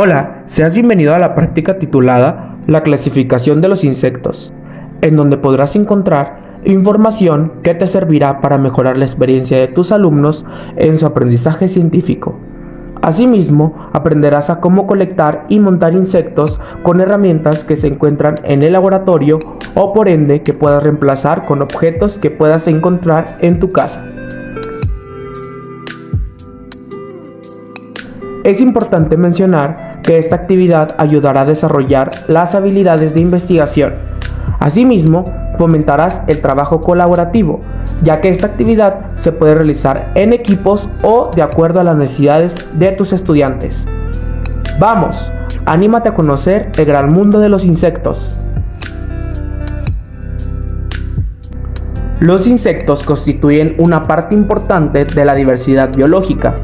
Hola, seas bienvenido a la práctica titulada La clasificación de los insectos, en donde podrás encontrar información que te servirá para mejorar la experiencia de tus alumnos en su aprendizaje científico. Asimismo, aprenderás a cómo colectar y montar insectos con herramientas que se encuentran en el laboratorio o por ende que puedas reemplazar con objetos que puedas encontrar en tu casa. Es importante mencionar que esta actividad ayudará a desarrollar las habilidades de investigación. Asimismo, fomentarás el trabajo colaborativo, ya que esta actividad se puede realizar en equipos o de acuerdo a las necesidades de tus estudiantes. ¡Vamos! ¡Anímate a conocer el gran mundo de los insectos! Los insectos constituyen una parte importante de la diversidad biológica,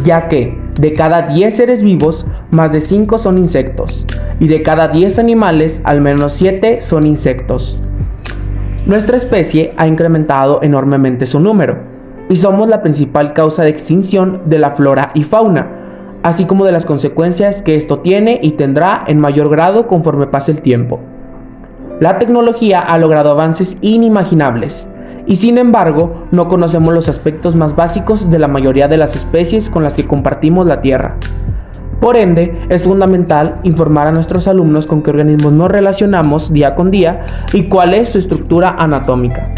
ya que de cada 10 seres vivos, más de 5 son insectos, y de cada 10 animales, al menos 7 son insectos. Nuestra especie ha incrementado enormemente su número, y somos la principal causa de extinción de la flora y fauna, así como de las consecuencias que esto tiene y tendrá en mayor grado conforme pase el tiempo. La tecnología ha logrado avances inimaginables, y sin embargo, no conocemos los aspectos más básicos de la mayoría de las especies con las que compartimos la Tierra. Por ende, es fundamental informar a nuestros alumnos con qué organismos nos relacionamos día con día y cuál es su estructura anatómica.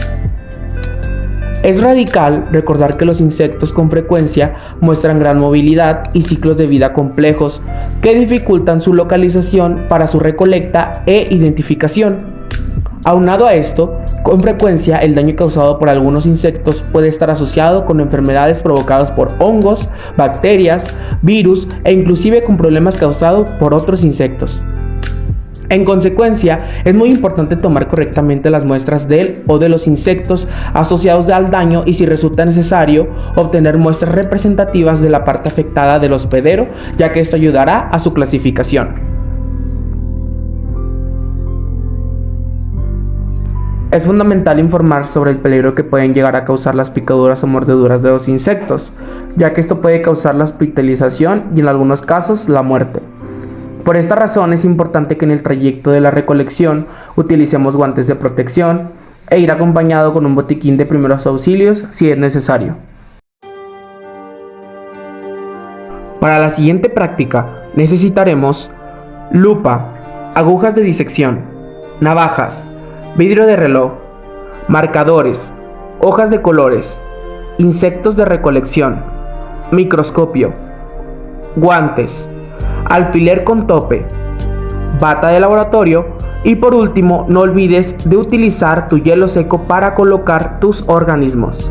Es radical recordar que los insectos con frecuencia muestran gran movilidad y ciclos de vida complejos que dificultan su localización para su recolecta e identificación. Aunado a esto, con frecuencia el daño causado por algunos insectos puede estar asociado con enfermedades provocadas por hongos, bacterias, virus e inclusive con problemas causados por otros insectos. En consecuencia, es muy importante tomar correctamente las muestras del o de los insectos asociados al daño y, si resulta necesario, obtener muestras representativas de la parte afectada del hospedero, ya que esto ayudará a su clasificación. Es fundamental informar sobre el peligro que pueden llegar a causar las picaduras o mordeduras de los insectos, ya que esto puede causar la hospitalización y en algunos casos la muerte. Por esta razón es importante que en el trayecto de la recolección utilicemos guantes de protección e ir acompañado con un botiquín de primeros auxilios si es necesario. Para la siguiente práctica necesitaremos lupa, agujas de disección, navajas, vidrio de reloj, marcadores, hojas de colores, insectos de recolección, microscopio, guantes, alfiler con tope, bata de laboratorio y por último no olvides de utilizar tu hielo seco para colocar tus organismos.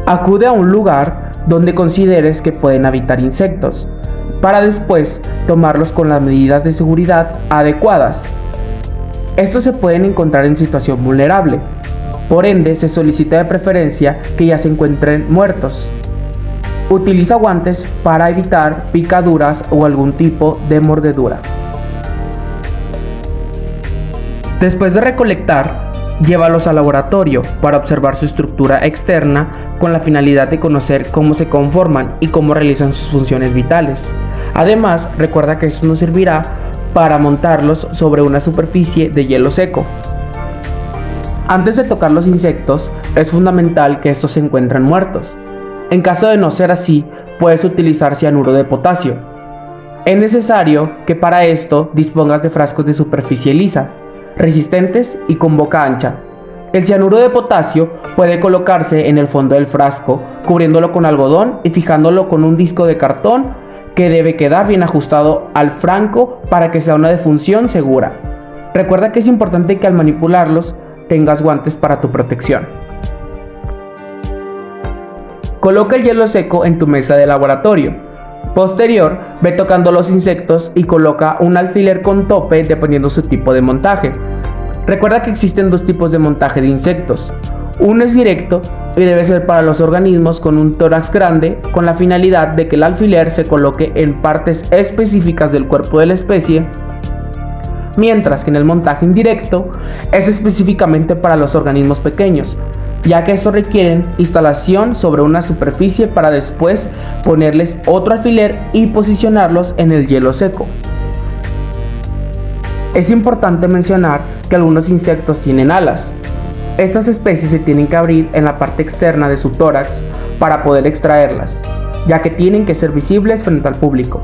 Acude a un lugar donde consideres que pueden habitar insectos, para después tomarlos con las medidas de seguridad adecuadas. Estos se pueden encontrar en situación vulnerable, por ende se solicita de preferencia que ya se encuentren muertos. Utiliza guantes para evitar picaduras o algún tipo de mordedura. Después de recolectar, llévalos al laboratorio para observar su estructura externa con la finalidad de conocer cómo se conforman y cómo realizan sus funciones vitales. Además, recuerda que esto nos servirá para montarlos sobre una superficie de hielo seco. Antes de tocar los insectos, es fundamental que estos se encuentren muertos. En caso de no ser así, puedes utilizar cianuro de potasio. Es necesario que para esto dispongas de frascos de superficie lisa, resistentes y con boca ancha. El cianuro de potasio puede colocarse en el fondo del frasco, cubriéndolo con algodón y fijándolo con un disco de cartón que debe quedar bien ajustado al franco para que sea una defunción segura. Recuerda que es importante que al manipularlos tengas guantes para tu protección. Coloca el hielo seco en tu mesa de laboratorio. Posterior, ve tocando los insectos y coloca un alfiler con tope dependiendo su tipo de montaje. Recuerda que existen dos tipos de montaje de insectos. Uno es directo y debe ser para los organismos con un tórax grande, con la finalidad de que el alfiler se coloque en partes específicas del cuerpo de la especie, mientras que en el montaje indirecto es específicamente para los organismos pequeños, ya que estos requieren instalación sobre una superficie para después ponerles otro alfiler y posicionarlos en el hielo seco. Es importante mencionar que algunos insectos tienen alas. Estas especies se tienen que abrir en la parte externa de su tórax para poder extraerlas, ya que tienen que ser visibles frente al público.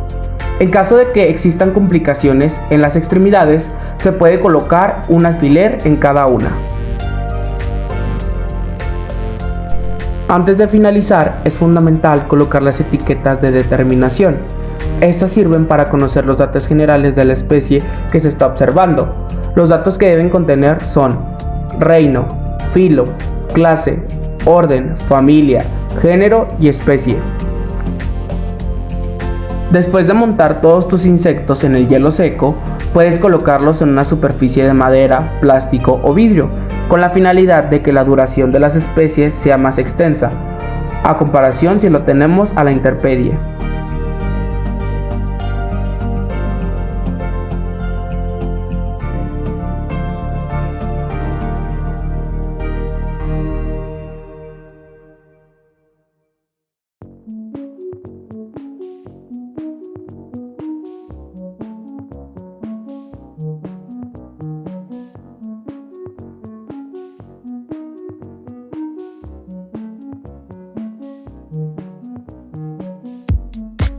En caso de que existan complicaciones en las extremidades, se puede colocar un alfiler en cada una. Antes de finalizar, es fundamental colocar las etiquetas de determinación. Estas sirven para conocer los datos generales de la especie que se está observando. Los datos que deben contener son reino, filo, clase, orden, familia, género y especie. Después de montar todos tus insectos en el hielo seco, puedes colocarlos en una superficie de madera, plástico o vidrio, con la finalidad de que la duración de las especies sea más extensa, a comparación si lo tenemos a la intemperie.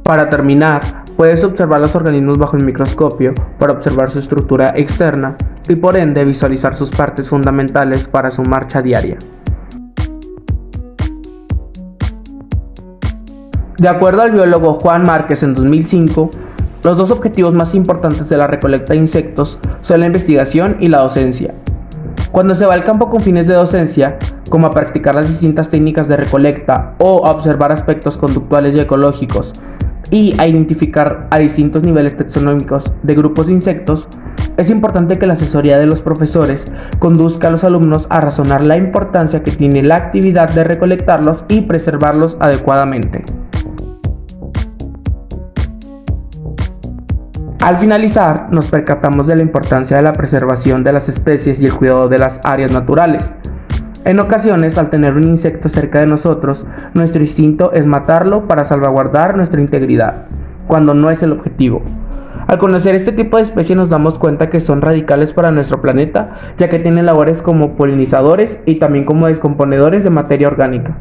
Para terminar, puedes observar los organismos bajo el microscopio para observar su estructura externa y por ende visualizar sus partes fundamentales para su marcha diaria. De acuerdo al biólogo Juan Márquez en 2005, los dos objetivos más importantes de la recolecta de insectos son la investigación y la docencia. Cuando se va al campo con fines de docencia, como a practicar las distintas técnicas de recolecta o a observar aspectos conductuales y ecológicos, y a identificar a distintos niveles taxonómicos de grupos de insectos, es importante que la asesoría de los profesores conduzca a los alumnos a razonar la importancia que tiene la actividad de recolectarlos y preservarlos adecuadamente. Al finalizar, nos percatamos de la importancia de la preservación de las especies y el cuidado de las áreas naturales. En ocasiones, al tener un insecto cerca de nosotros, nuestro instinto es matarlo para salvaguardar nuestra integridad, cuando no es el objetivo. Al conocer este tipo de especies nos damos cuenta que son radicales para nuestro planeta, ya que tienen labores como polinizadores y también como descomponedores de materia orgánica,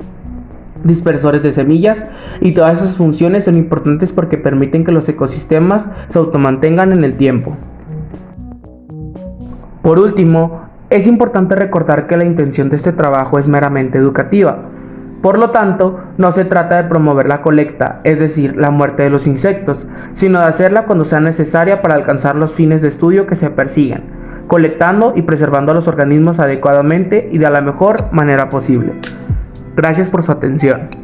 dispersores de semillas, y todas esas funciones son importantes porque permiten que los ecosistemas se automantengan en el tiempo. Por último, es importante recordar que la intención de este trabajo es meramente educativa. Por lo tanto, no se trata de promover la colecta, es decir, la muerte de los insectos, sino de hacerla cuando sea necesaria para alcanzar los fines de estudio que se persiguen, colectando y preservando a los organismos adecuadamente y de la mejor manera posible. Gracias por su atención.